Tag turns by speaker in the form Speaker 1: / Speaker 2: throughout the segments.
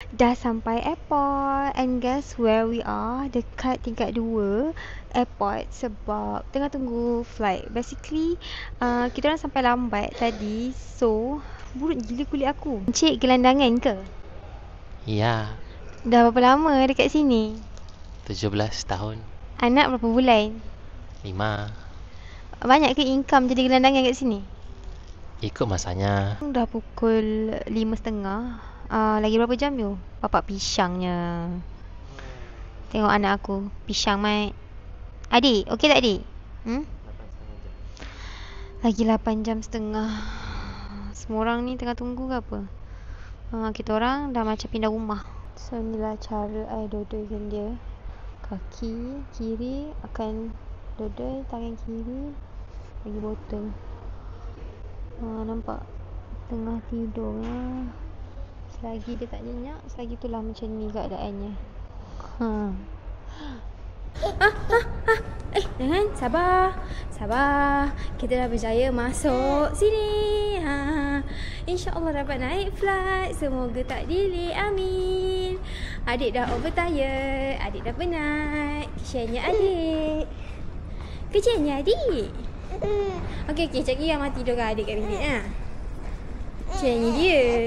Speaker 1: Dah sampai airport and guess where we are? Dekat tingkat 2 airport sebab tengah tunggu flight. Basically, kita orang sampai lambat tadi. So, buruk gila kulit aku. Encik gelandangan ke?
Speaker 2: Ya,
Speaker 1: Dah berapa lama dekat sini?
Speaker 2: 17 tahun.
Speaker 1: Anak berapa bulan?
Speaker 2: 5.
Speaker 1: Banyak ke income jadi gelandangan kat sini?
Speaker 2: Ikut masanya.
Speaker 1: Dah pukul 5.30. Lagi berapa jam tu? Bapak pisangnya. Tengok anak aku. Pisang, Mat. Adik, okey tak adik? Lagi 8 jam setengah. Semua orang ni tengah tunggu ke apa? Kita orang dah macam pindah rumah. So, inilah cara I dodolkan dia. Kaki kiri akan dodol, tangan kiri bagi botol. Nampak? Tengah tidur lah. Selagi dia tak nyenyak, selagi itulah macam ni keadaannya. Jangan, sabar. Kita dah berjaya masuk sini. InsyaAllah dapat naik flight. Semoga tak delay, amin. Adik dah overtired, adik dah penat. Kesiannya adik. Kesiannya adik. Okey, sekejap lagi Amah tidurkan adik kat bilik lah. Kesiannya dia.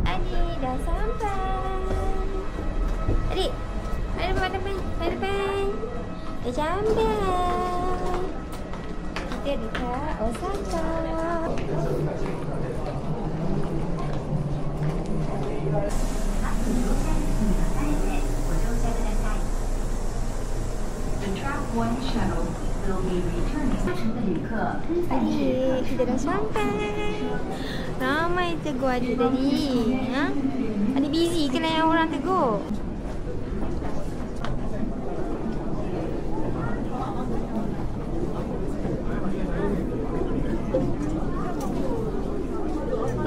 Speaker 1: Adik dah sampai. Adik, ada depan. Dah sampai. Kita dekat Osaka. Adik, kita dah sampai. Ramai tegur adik tadi. Adik busy ke lain orang tegur?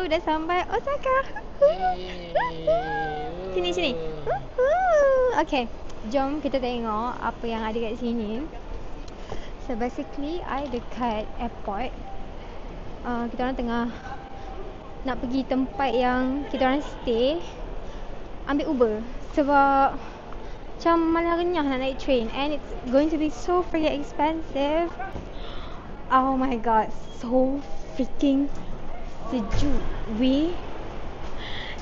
Speaker 1: Dah sampai Osaka. Sini. Okay, jom kita tengok apa yang ada kat sini. So basically, I dekat airport. Kita orang tengah nak pergi tempat yang kita orang stay. Ambil Uber sebab macam malah renyah nak naik train and it's going to be so freaking expensive. Oh my god, so freaking sejuk.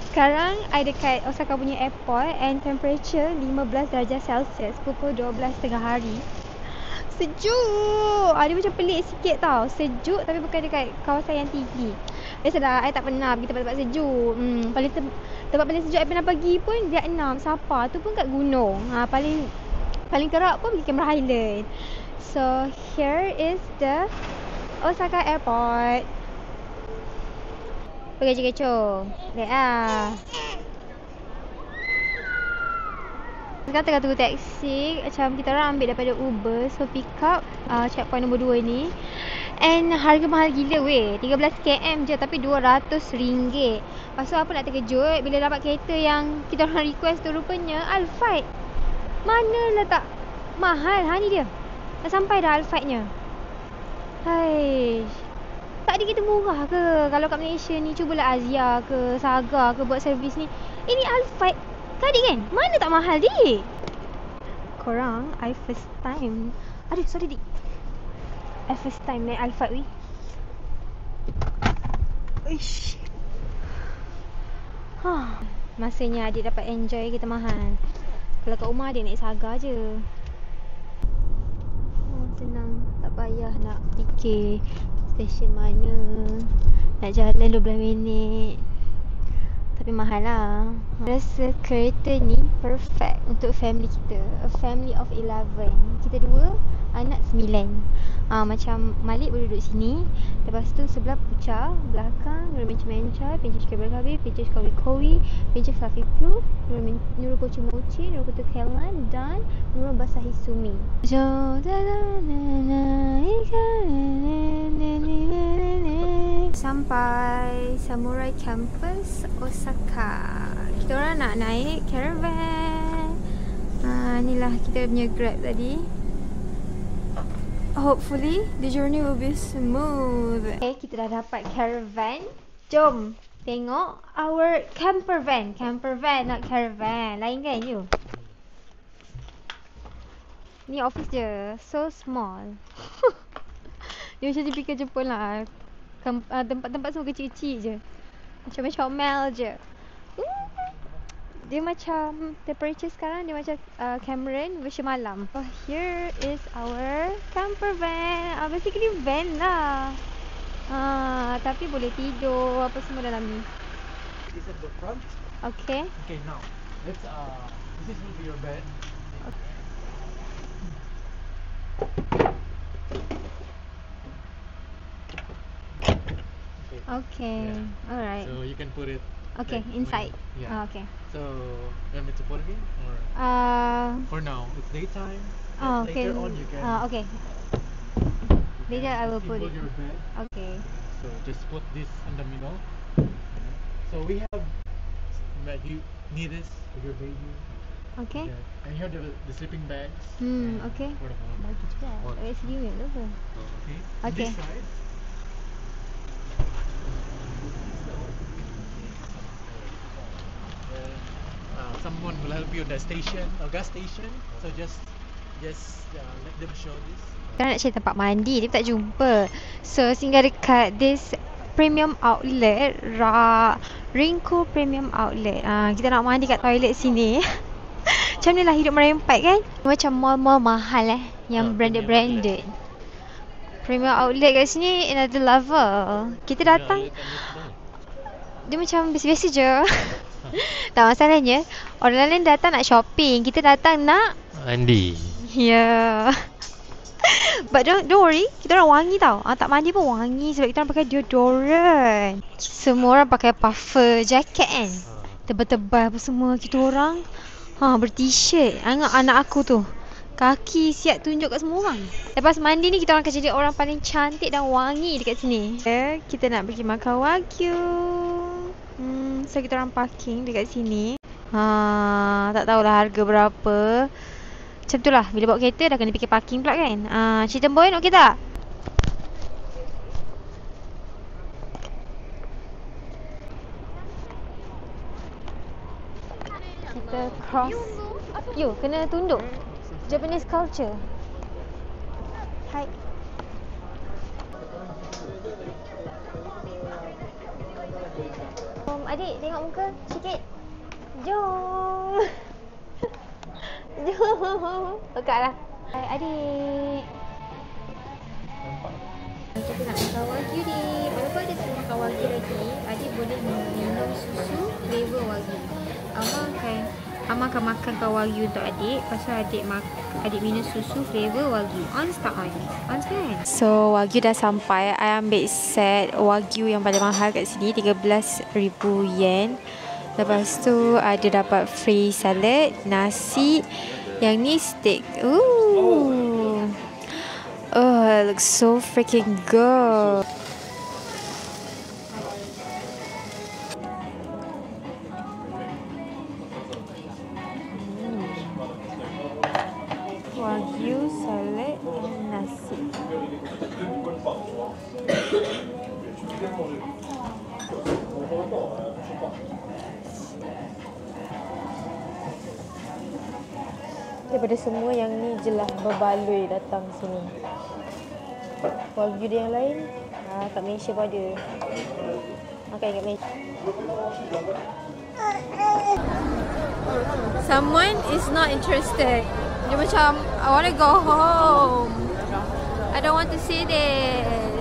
Speaker 1: Sekarang I dekat Osaka punya airport and temperature 15 darjah Celsius pukul 12 tengah hari. Sejuk. Dia macam pelik sikit tau. Sejuk tapi bukan dekat kawasan yang tinggi. Biasalah I tak pernah pergi tempat-tempat sejuk. Tempat paling sejuk I pernah pergi pun Vietnam, Sapa. Tu pun kat gunung. Paling teruk pun pergi Cameron Highland. So here is the Osaka airport. Pergi kecoh. Lihat lah. Sekarang tengah tunggu taksi. Macam kita orang ambil daripada Uber. So pick up checkpoint nombor 2 ni. And harga mahal gila weh. 13 km je tapi RM200. Lepas tu apa nak terkejut bila dapat kereta yang kita orang request tu rupanya Alphard. Mana letak mahal. Ni dia. Dah sampai dah Alphardnya. Haish. Tak ada kita murah ke? Kalau kat Malaysia ni cubalah Azia ke Saga ke buat servis ni. Ini Alphard. Kak adik kan? Mana tak mahal dik? Korang, I first time. Aduh, sorry dik. I first time naik Alphard weh. Ish. Masanya adik dapat enjoy kereta mahal. Kalau kat rumah adik naik Saga je. Senang. Tak payah nak fikir stesen mana, nak jalan 12 minit. Tapi mahal lah. Rasa kereta ni perfect untuk family kita. A family of 11. Kita dua, anak 9. Macam Malik boleh duduk sini. Lepas tu sebelah Puca, belakang Nurul Menca-Menca, Pincis Kabel-Kabel, Pincis Kowi-Kowi, Pincis Fluffy Flu, Nurul Mochi-Mochi, Nurul Kutu Kelan dan Nurul Basahi Sumi. Sampai Samurai Campus Osaka. Kita orang nak naik caravan. Inilah kita punya Grab tadi. Hopefully the journey will be smooth. Okay, kita dah dapat caravan. Jom tengok our camper van. Camper van, not caravan. Lain kan you? Ni office je. So small. Dia macam typical Jepun lah. Tempat-tempat semua kecil-kecil je. Macam comel je. Dia macam temperature sekarang dia macam Cameron version malam. So here is our camper van. Basically van lah. Tapi boleh tidur apa semua dalam ni.
Speaker 3: This is the front.
Speaker 1: Okay.
Speaker 3: Okay, now let's this will be your bed.
Speaker 1: Okay.
Speaker 3: Yeah.
Speaker 1: Alright.
Speaker 3: So you can put it.
Speaker 1: Okay,
Speaker 3: like
Speaker 1: inside.
Speaker 3: Yeah.
Speaker 1: Okay.
Speaker 3: So you want me to put it in or for now it's daytime.
Speaker 1: Okay.
Speaker 3: Later on you can.
Speaker 1: Okay. Later I will put it.
Speaker 3: Your bed.
Speaker 1: Okay.
Speaker 3: So just put this in the middle. So we have you need this for your baby.
Speaker 1: Okay.
Speaker 3: Yeah. And here the sleeping bags.
Speaker 1: Okay.
Speaker 3: For the mom.
Speaker 1: Sini dulu ke?
Speaker 3: Okay.
Speaker 1: Okay.
Speaker 3: This side. Someone will help you at the station or gas station. So just let them show this.
Speaker 1: Kita nak cari tempat mandi, dia tak jumpa. So singgah dekat this premium outlet, Rinko Premium Outlet. Kita nak mandi kat toilet sini. Macam ni lah hidup merempat kan. Macam mall-mall mahal yang branded. Premium Outlet kat sini another level. Kita datang, dia macam biasa-biasa je. Tak, masalahnya orang lain datang nak shopping, kita datang nak
Speaker 2: mandi.
Speaker 1: Yeah. But don't worry, kita orang wangi tau. Tak mandi pun wangi sebab kita orang pakai deodorant. Semua orang pakai puffer jacket kan, tebal-tebal apa semua. Kita orang ber-t-shirt. Anak aku tu kaki siap tunjuk kat semua orang. Lepas mandi ni kita orang akan jadi orang paling cantik dan wangi dekat sini. Kita nak pergi makan wagyu. So kita orang parking dekat sini. Tak tahulah harga berapa. Macam tu lah, bila bawa kereta dah kena fikir parking pula kan. Cik Temboy okey tak? Kita cross. You kena tunduk. Japanese culture. Hai. Adik tengok muka sikit. Jom. Jom. Pekaklah. Hai adik. Kita nak makan wagyu ni. Walaupun ada tak makan wagyu lagi, adik boleh minum susu flavor wagyu. Amma akan makan wagyu untuk adik. Pasal adik minum susu flavor wagyu. Ons tak on? Ons kan? So wagyu dah sampai. I ambil set wagyu yang paling mahal kat sini, 13,000 yen. Lepas tu ada dapat free salad, nasi. Yang ni steak. Ooh. Oh, it looks so freaking good. Wagyu, salad dan nasi. Daripada semua yang ni jelas berbaloi datang sini. Wagyu dia yang lain kat Malaysia pun ada. Makan kat Malaysia. Someone is not interested. Dia macam, I want to go home. I don't want to see this.